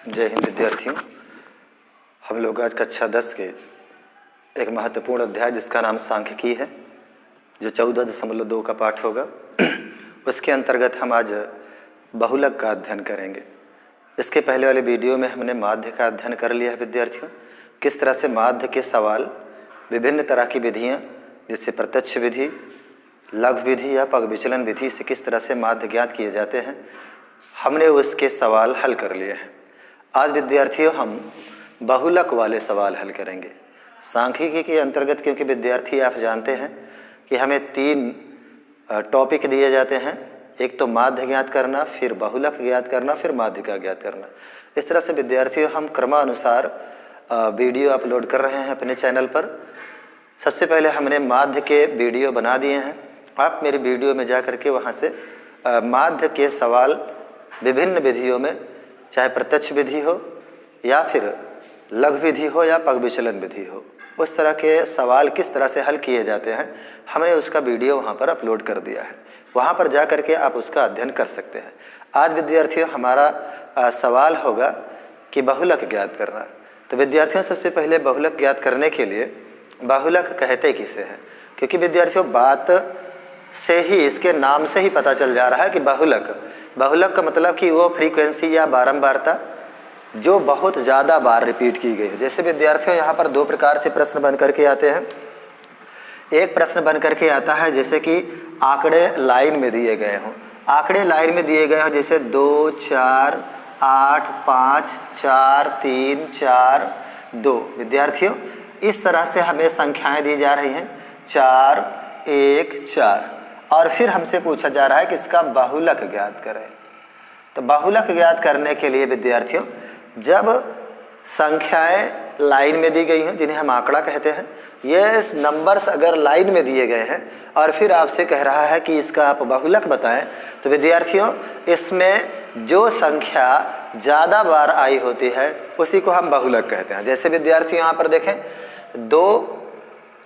जय हिंद विद्यार्थियों। हम लोग आज कक्षा 10 के एक महत्वपूर्ण अध्याय जिसका नाम सांख्यिकी है, जो 14.2 का पाठ होगा, उसके अंतर्गत हम आज बहुलक का अध्ययन करेंगे। इसके पहले वाले वीडियो में हमने माध्य का अध्ययन कर लिया है विद्यार्थियों। किस तरह से माध्य के सवाल, विभिन्न तरह की विधियाँ जैसे प्रत्यक्ष विधि, लघु विधि या पग विचलन विधि से किस तरह से माध्य ज्ञात किए जाते हैं, हमने उसके सवाल हल कर लिए हैं। आज विद्यार्थियों हम बहुलक वाले सवाल हल करेंगे। सांख्यिकी के अंतर्गत क्योंकि विद्यार्थी आप जानते हैं कि हमें 3 टॉपिक दिए जाते हैं, एक तो माध्य ज्ञात करना, फिर बहुलक ज्ञात करना, फिर माध्य का ज्ञात करना। इस तरह से विद्यार्थियों हम क्रमानुसार वीडियो अपलोड कर रहे हैं अपने चैनल पर। सबसे पहले हमने माध्य के वीडियो बना दिए हैं। आप मेरे वीडियो में जा कर के वहाँ से माध्य के सवाल विभिन्न विधियों में, चाहे प्रत्यक्ष विधि हो या फिर लघु विधि हो या पग विचलन विधि हो, उस तरह के सवाल किस तरह से हल किए जाते हैं, हमने उसका वीडियो वहाँ पर अपलोड कर दिया है। वहाँ पर जा कर के आप उसका अध्ययन कर सकते हैं। आज विद्यार्थियों हमारा सवाल होगा कि बहुलक ज्ञात करना। तो विद्यार्थियों सबसे पहले बहुलक ज्ञात करने के लिए बहुलक कहते किसे हैं, क्योंकि विद्यार्थियों बात से ही, इसके नाम से ही पता चल जा रहा है कि बहुलक का मतलब कि वो फ्रीक्वेंसी या बारंबारता जो बहुत ज़्यादा बार रिपीट की गई है। जैसे विद्यार्थियों यहाँ पर 2 प्रकार से प्रश्न बन करके आते हैं। एक प्रश्न बन करके आता है जैसे कि आंकड़े लाइन में दिए गए हों, आंकड़े लाइन में दिए गए हों, जैसे 2, 4, 8, 5, 4, 3, 4, 2। विद्यार्थियों इस तरह से हमें संख्याएं दी जा रही हैं, 4, 1, 4, और फिर हमसे पूछा जा रहा है कि इसका बहुलक ज्ञात करें। तो बहुलक ज्ञात करने के लिए विद्यार्थियों जब संख्याएं लाइन में दी गई हैं, जिन्हें हम आंकड़ा कहते हैं, ये नंबर्स अगर लाइन में दिए गए हैं और फिर आपसे कह रहा है कि इसका आप बहुलक बताएं, तो विद्यार्थियों इसमें जो संख्या ज़्यादा बार आई होती है उसी को हम बहुलक कहते हैं। जैसे विद्यार्थियों यहाँ पर देखें 2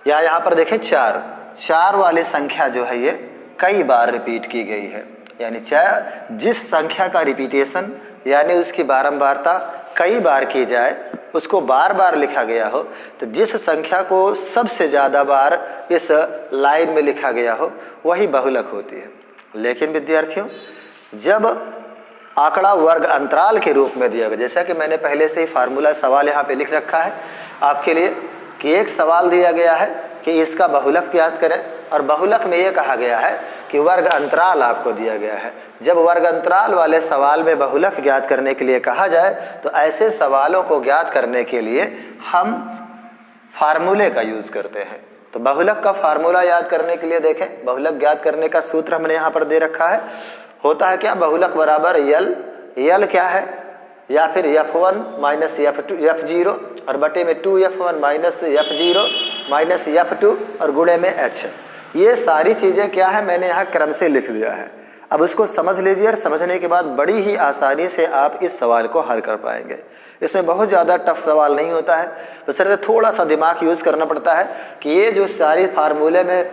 या यहाँ पर देखें 4 वाली संख्या जो है ये कई बार रिपीट की गई है, यानी चाहे जिस संख्या का रिपीटेशन यानी उसकी बारंबारता कई बार की जाए, उसको बार बार लिखा गया हो, तो जिस संख्या को सबसे ज़्यादा बार इस लाइन में लिखा गया हो वही बहुलक होती है। लेकिन विद्यार्थियों जब आंकड़ा वर्ग अंतराल के रूप में दिया गया, जैसा कि मैंने पहले से ही फार्मूला सवाल यहाँ पे लिख रखा है आपके लिए कि एक सवाल दिया गया है कि इसका बहुलक ज्ञात करें, और बहुलक में ये कहा गया है कि वर्ग अंतराल आपको दिया गया है। जब वर्ग अंतराल वाले सवाल में बहुलक ज्ञात करने के लिए कहा जाए तो ऐसे सवालों को ज्ञात करने के लिए हम फार्मूले का यूज़ करते हैं। तो बहुलक का फार्मूला याद करने के लिए देखें, बहुलक ज्ञात करने का सूत्र हमने यहाँ पर दे रखा है। होता है क्या, बहुलक बराबर यल क्या है, या फिर F1 माइनस F0 और बटे में 2F1 minus F0 minus F2 और गुणे में H। ये सारी चीज़ें क्या है, मैंने यहाँ क्रम से लिख दिया है। अब उसको समझ लीजिए, और समझने के बाद बड़ी ही आसानी से आप इस सवाल को हल कर पाएंगे। इसमें बहुत ज़्यादा टफ सवाल नहीं होता है, बशर्ते थोड़ा सा दिमाग यूज़ करना पड़ता है कि ये जो सारी फार्मूले में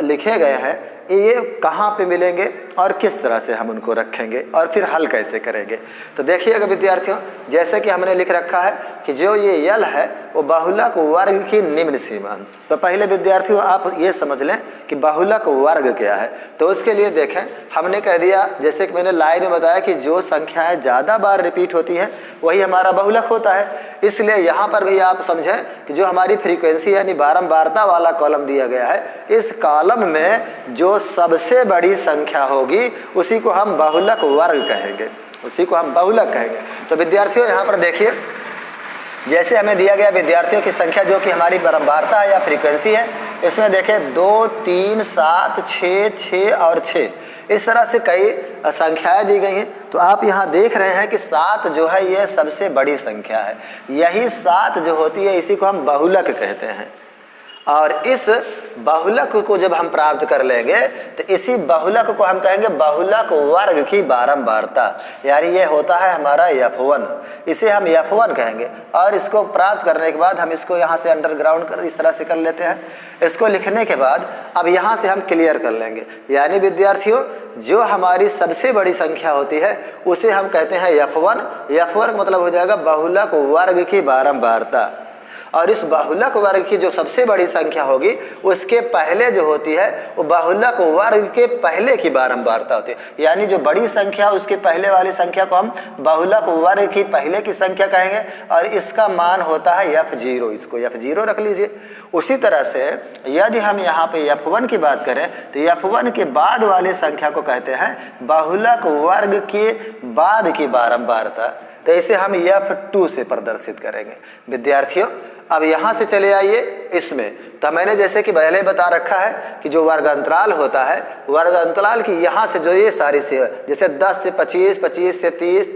लिखे गए हैं ये कहाँ पे मिलेंगे और किस तरह से हम उनको रखेंगे और फिर हल कैसे करेंगे। तो देखिएगा विद्यार्थियों, जैसे कि हमने लिख रखा है कि जो ये यल है वो बहुलक वर्ग की निम्न सीमा। तो पहले विद्यार्थियों आप ये समझ लें कि बहुलक वर्ग क्या है। तो उसके लिए देखें, हमने कह दिया, जैसे कि मैंने लाइन में बताया कि जो संख्याएँ ज़्यादा बार रिपीट होती हैं वही हमारा बहुलक होता है। इसलिए यहाँ पर भी आप समझें कि जो हमारी फ्रीक्वेंसी यानी बारंबारता वाला कॉलम दिया गया है, इस कॉलम में जो सबसे बड़ी संख्या होगी उसी को हम बहुलक वर्ग कहेंगे, उसी को हम बहुलक कहेंगे। तो विद्यार्थियों यहाँ पर देखिए, जैसे हमें दिया गया विद्यार्थियों की संख्या जो कि हमारी बारंबारता है या फ्रीक्वेंसी है, इसमें देखें 2, 3, 7, 6 और 6, इस तरह से कई संख्याएं दी गई हैं। तो आप यहाँ देख रहे हैं कि 7 जो है ये सबसे बड़ी संख्या है। यही 7 जो होती है इसी को हम बहुलक कहते हैं। और इस बहुलक को जब हम प्राप्त कर लेंगे तो इसी बहुलक को हम कहेंगे बहुलक वर्ग की बारंबारता, यानी ये होता है हमारा F1, इसे हम F1 कहेंगे। और इसको प्राप्त करने के बाद हम इसको यहाँ से अंडरग्राउंड कर इस तरह से कर लेते हैं। इसको लिखने के बाद अब यहाँ से हम क्लियर कर लेंगे, यानी विद्यार्थियों जो हमारी सबसे बड़ी संख्या होती है उसे हम कहते हैं F1। F1 का मतलब हो जाएगा बहुलक वर्ग की बारंबारता। और इस बहुलक वर्ग की जो सबसे बड़ी संख्या होगी उसके पहले जो होती है वो बहुलक वर्ग के पहले की बारंबारता होती है, यानी जो बड़ी संख्या उसके पहले वाली संख्या को हम बहुलक वर्ग की पहले की संख्या कहेंगे और इसका मान होता है F0, इसको F0 रख लीजिए। उसी तरह से यदि हम यहाँ पे F1 की बात करें तो F1 के बाद वाले संख्या को कहते हैं बहुलक वर्ग के बाद की बारंबारता, तो इसे हम F2 से प्रदर्शित करेंगे। विद्यार्थियों अब यहाँ से चले आइए इसमें, तो मैंने जैसे कि पहले बता रखा है कि जो वर्ग अंतराल होता है, वर्ग अंतराल की यहाँ से जो ये सारी से जैसे 10 से 25, 25 से 30,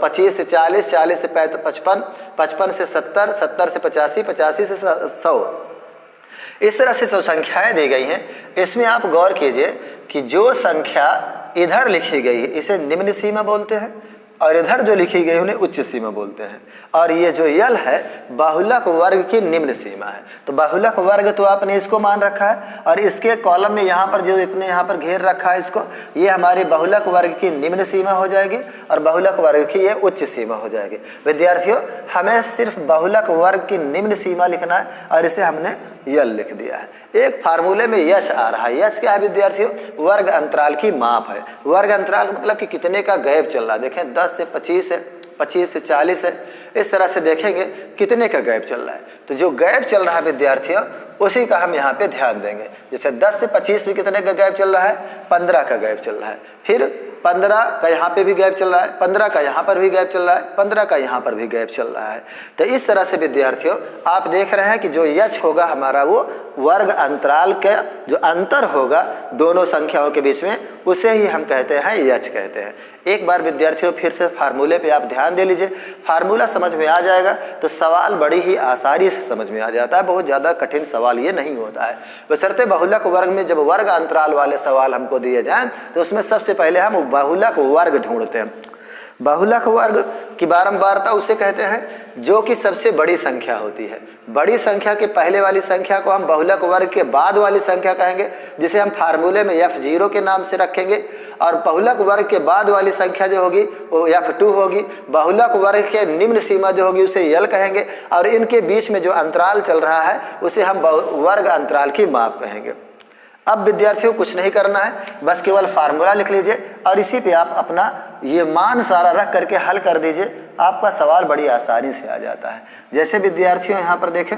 25 से 40, 40 से 55, 55 से 70, 70 से 85, 85 से 100, इस तरह से जो संख्याएं दी गई हैं इसमें आप गौर कीजिए कि जो संख्या इधर लिखी गई है इसे निम्न सीमा बोलते हैं और इधर जो लिखी गई उन्हें उच्च सीमा बोलते हैं। और ये जो यल है बहुलक वर्ग की निम्न सीमा है। तो बहुलक वर्ग तो आपने इसको मान रखा है और इसके कॉलम में यहाँ पर जो अपने यहाँ पर घेर रखा है इसको, ये हमारी बहुलक वर्ग की निम्न सीमा हो जाएगी और बहुलक वर्ग की ये उच्च सीमा हो जाएगी। विद्यार्थियों हमें सिर्फ बहुलक वर्ग की निम्न सीमा लिखना है और इसे हमने यल लिख दिया है। एक फार्मूले में यश आ रहा है। यश क्या है विद्यार्थियों? वर्ग अंतराल की माप है। वर्ग अंतराल मतलब कि कितने का गैप चल रहा है। देखें 10 से 25 है, 25 से 40 है, इस तरह से देखेंगे कितने का गैप चल रहा है। तो जो गैप चल रहा है विद्यार्थियों उसी का हम यहाँ पे ध्यान देंगे। जैसे 10 से 25 में कितने का गैप चल रहा है? 15 का गैप चल रहा है। फिर 15 का यहाँ पे भी गैप चल रहा है, 15 का यहाँ पर भी गैप चल रहा है, 15 का यहाँ पर भी गैप चल रहा है। तो इस तरह से विद्यार्थियों आप देख रहे हैं कि जो यच होगा हमारा वो वर्ग अंतराल का जो अंतर होगा दोनों संख्याओं के बीच में उसे ही हम कहते हैं यच कहते हैं। एक बार विद्यार्थियों फिर से फार्मूले पे आप ध्यान दे लीजिए। फार्मूला समझ में आ जाएगा तो सवाल बड़ी ही आसानी से समझ में आ जाता है। बहुत ज़्यादा कठिन सवाल ये नहीं होता है। बशर्ते बहुलक वर्ग में जब वर्ग अंतराल वाले सवाल हमको दिए जाएं तो उसमें सबसे पहले हम बहुलक वर्ग ढूंढते हैं। बहुलक वर्ग की बारंबारता उसे कहते हैं जो कि सबसे बड़ी संख्या होती है। बड़ी संख्या के पहले वाली संख्या को हम बहुलक वर्ग के बाद वाली संख्या कहेंगे, जिसे हम फार्मूले में F0 के नाम से रखेंगे। और बहुलक वर्ग के बाद वाली संख्या जो होगी वो F2 होगी। बहुलक वर्ग के निम्न सीमा जो होगी उसे यल कहेंगे और इनके बीच में जो अंतराल चल रहा है उसे हम वर्ग अंतराल की माप कहेंगे। अब विद्यार्थियों कुछ नहीं करना है, बस केवल फार्मूला लिख लीजिए और इसी पे आप अपना ये मान सारा रख करके हल कर दीजिए। आपका सवाल बड़ी आसानी से आ जाता है। जैसे विद्यार्थियों यहाँ पर देखें,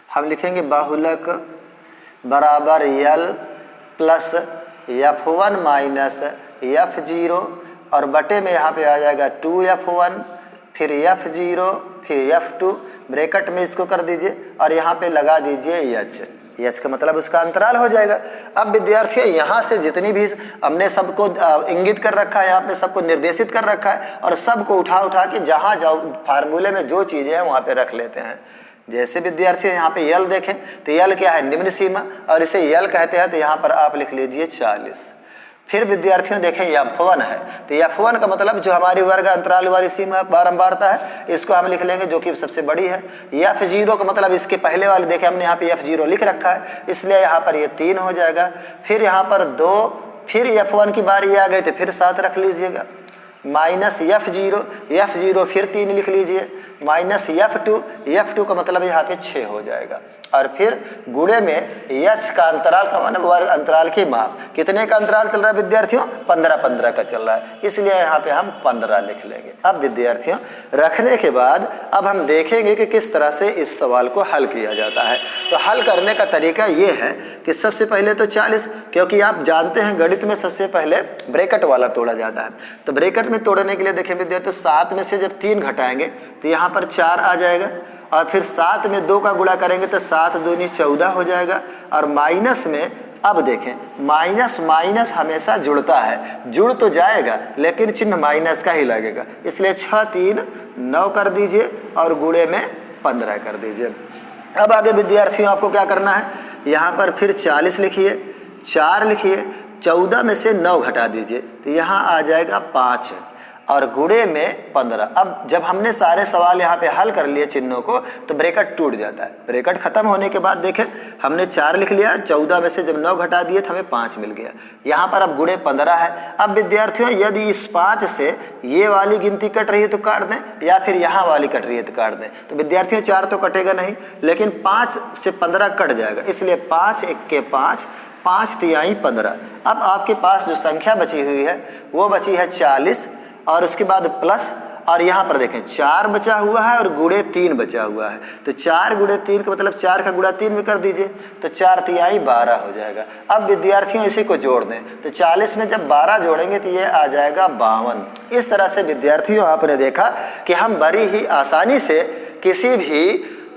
हम लिखेंगे बहुलक बराबर यल प्लस F1 माइनस F0 और बटे में यहाँ पे आ जाएगा 2F1 फिर F0 फिर F2, ब्रैकेट में इसको कर दीजिए और यहाँ पे लगा दीजिए यच। यच का मतलब उसका अंतराल हो जाएगा। अब विद्यार्थियों यहाँ से जितनी भी हमने सबको इंगित कर रखा है, यहाँ पे सबको निर्देशित कर रखा है और सबको उठा के जहाँ जाओ फार्मूले में जो चीज़ें हैं वहाँ पे रख लेते हैं। जैसे विद्यार्थियों यहाँ पे यल देखें तो यल क्या है? निम्न सीमा और इसे यल कहते हैं। तो यहाँ पर आप लिख लीजिए 40। फिर विद्यार्थियों देखें F1 है तो F1 का मतलब जो हमारी वर्ग अंतराल वाली सीमा बारंबारता है इसको हम लिख लेंगे जो कि सबसे बड़ी है। F0 का मतलब इसके पहले वाले देखें हमने यहाँ पे F0 लिख रखा है इसलिए यहाँ पर ये 3 हो जाएगा। फिर यहाँ पर 2, फिर F1 की बारी आ गई तो फिर 7 रख लीजिएगा, माइनस F0 फिर 3 लिख लीजिए, माइनस F2 का मतलब यहाँ पे 6 हो जाएगा। और फिर गुणे में यच का अंतराल का मतलब वर्ग अंतराल की माप। कितने का अंतराल चल रहा है विद्यार्थियों? 15 का चल रहा है, इसलिए यहाँ पे हम 15 लिख लेंगे। अब विद्यार्थियों रखने के बाद अब हम देखेंगे कि किस तरह से इस सवाल को हल किया जाता है। तो हल करने का तरीका ये है कि सबसे पहले तो 40, क्योंकि आप जानते हैं गणित में सबसे पहले ब्रैकेट वाला तोड़ा जाता है। तो ब्रैकेट में तोड़ने के लिए देखें विद्यार्थियों 7 में से जब 3 घटाएंगे तो यहाँ पर 4 आ जाएगा और फिर 7 में 2 का गुणा करेंगे तो 7 दूनी 14 हो जाएगा। और माइनस में अब देखें माइनस माइनस हमेशा जुड़ता है, जुड़ तो जाएगा लेकिन चिन्ह माइनस का ही लगेगा, इसलिए 6 3 9 कर दीजिए और गुणे में 15 कर दीजिए। अब आगे विद्यार्थियों आपको क्या करना है, यहाँ पर फिर 40 लिखिए, 4 लिखिए, 14 में से 9 घटा दीजिए तो यहाँ आ जाएगा 5 और गुणे में 15। अब जब हमने सारे सवाल यहाँ पे हल कर लिए चिन्हों को तो ब्रैकेट टूट जाता है। ब्रैकेट खत्म होने के बाद देखें हमने 4 लिख लिया, 14 में से जब 9 घटा दिए तो हमें 5 मिल गया। यहाँ पर अब गुणे 15 है। अब विद्यार्थियों यदि इस 5 से ये वाली गिनती कट रही है तो काट दें, या फिर यहाँ वाली कट रही है तो काट दें। तो विद्यार्थियों 4 तो कटेगा नहीं, लेकिन 5 से 15 कट जाएगा, इसलिए 5 1 के 5, 5 तिहाई 15। अब आपके पास जो संख्या बची हुई है वो बची है 40 और उसके बाद प्लस, और यहाँ पर देखें 4 बचा हुआ है और गुणे 3 बचा हुआ है। तो 4 गुणे 3 का मतलब 4 का गुणा 3 में कर दीजिए तो 4 तिहाई 12 हो जाएगा। अब विद्यार्थियों इसी को जोड़ दें तो 40 में जब 12 जोड़ेंगे तो ये आ जाएगा 52। इस तरह से विद्यार्थियों आपने देखा कि हम बड़ी ही आसानी से किसी भी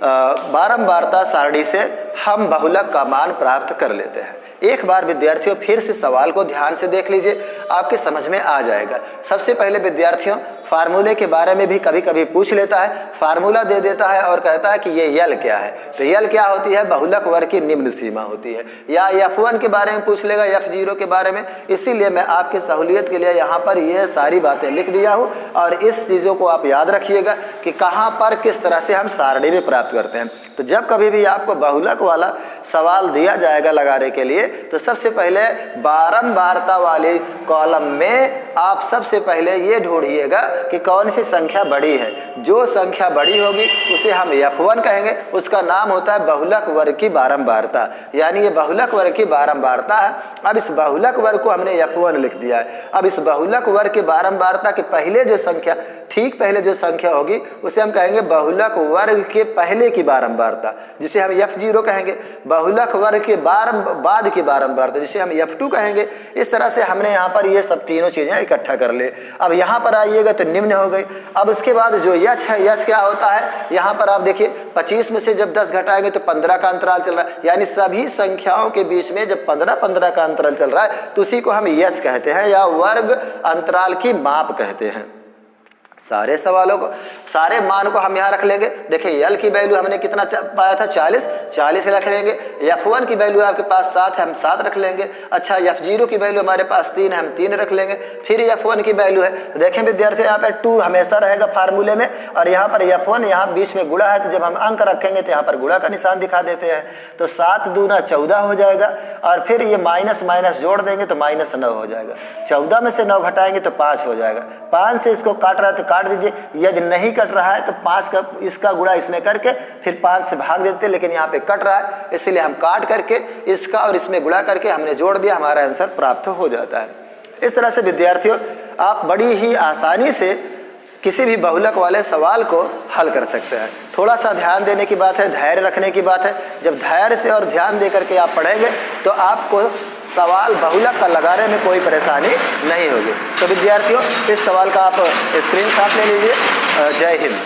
बारंबारता सारणी से हम बहुलक का मान प्राप्त कर लेते हैं। एक बार विद्यार्थियों फिर से सवाल को ध्यान से देख लीजिए, आपके समझ में आ जाएगा। सबसे पहले विद्यार्थियों फार्मूले के बारे में भी कभी कभी पूछ लेता है, फार्मूला दे देता है और कहता है कि ये यल क्या है। तो यल क्या होती है, बहुलक वर्ग की निम्न सीमा होती है। या F1 के बारे में पूछ लेगा, F0 के बारे में। इसीलिए मैं आपकी सहूलियत के लिए यहाँ पर ये सारी बातें लिख दिया हूँ और इस चीज़ों को आप याद रखिएगा कि कहाँ पर किस तरह से हम सारणी में प्राप्त करते हैं। तो जब कभी भी आपको बहुलक वाला सवाल दिया जाएगा लगाने के लिए तो सबसे पहले बारंबारता वाले कॉलम में आप सबसे पहले ये ढूंढिएगा कि कौन सी संख्या बड़ी है। जो संख्या बड़ी होगी उसे हम F1 कहेंगे, उसका नाम होता है बहुलक वर्ग की बारंबारता, यानी ये बहुलक वर्ग की बारंबारता है। अब इस बहुलक वर्ग को हमने F1 लिख दिया है। अब इस बहुलक वर्ग की बारंबारता के पहले जो संख्या, ठीक पहले जो संख्या होगी उसे हम कहेंगे बहुलक वर्ग के पहले की बारंबारता, जिसे हम F0 कहेंगे। बहुलक वर्ग के बाद की बारंबारता जिसे हम F2 कहेंगे। इस तरह से हमने यहाँ पर ये सब तीनों चीज़ें इकट्ठा कर ले। अब यहाँ पर आइएगा तो निम्न हो गई। अब उसके बाद जो यच है, यच क्या होता है, यहाँ पर आप देखिए 25 में से जब 10 घटाएंगे तो 15 का अंतराल चल रहा है, यानी सभी संख्याओं के बीच में जब 15-15 का अंतराल चल रहा है तो उसी को हम यच कहते हैं या वर्ग अंतराल की माप कहते हैं। सारे सवालों को, सारे मान को हम यहाँ रख लेंगे। देखिए यल की वैल्यू हमने कितना पाया था, 40 रख लेंगे। F1 की वैल्यू आपके पास 7 है, हम 7 रख लेंगे। अच्छा F0 की वैल्यू हमारे पास 3 है, हम 3 रख लेंगे। फिर F1 की वैल्यू है, देखें विद्यार्थियों यहाँ पर 2 हमेशा रहेगा फार्मूले में, और यहाँ पर F1 यहाँ बीच में गुणा है तो जब हम अंक रखेंगे तो यहाँ पर गुणा का निशान दिखा देते हैं। तो 7 दूना 14 हो जाएगा, और फिर ये माइनस माइनस जोड़ देंगे तो -9 हो जाएगा। 14 में से 9 घटाएंगे तो 5 हो जाएगा। 5 से इसको काट रहा है तो काट दीजिए, यदि नहीं कट रहा है तो 5 का इसका गुणा इसमें करके फिर 5 से भाग देते, लेकिन यहाँ पे कट रहा है इसलिए हम काट करके इसका और इसमें गुणा करके हमने जोड़ दिया, हमारा आंसर प्राप्त हो जाता है। इस तरह से विद्यार्थियों आप बड़ी ही आसानी से किसी भी बहुलक वाले सवाल को हल कर सकते हैं। थोड़ा सा ध्यान देने की बात है, धैर्य रखने की बात है। जब धैर्य से और ध्यान दे करके आप पढ़ेंगे तो आपको सवाल बहुलक का लगाने में कोई परेशानी नहीं होगी। तो विद्यार्थियों इस सवाल का आप स्क्रीनशॉट ले लीजिए। जय हिंद।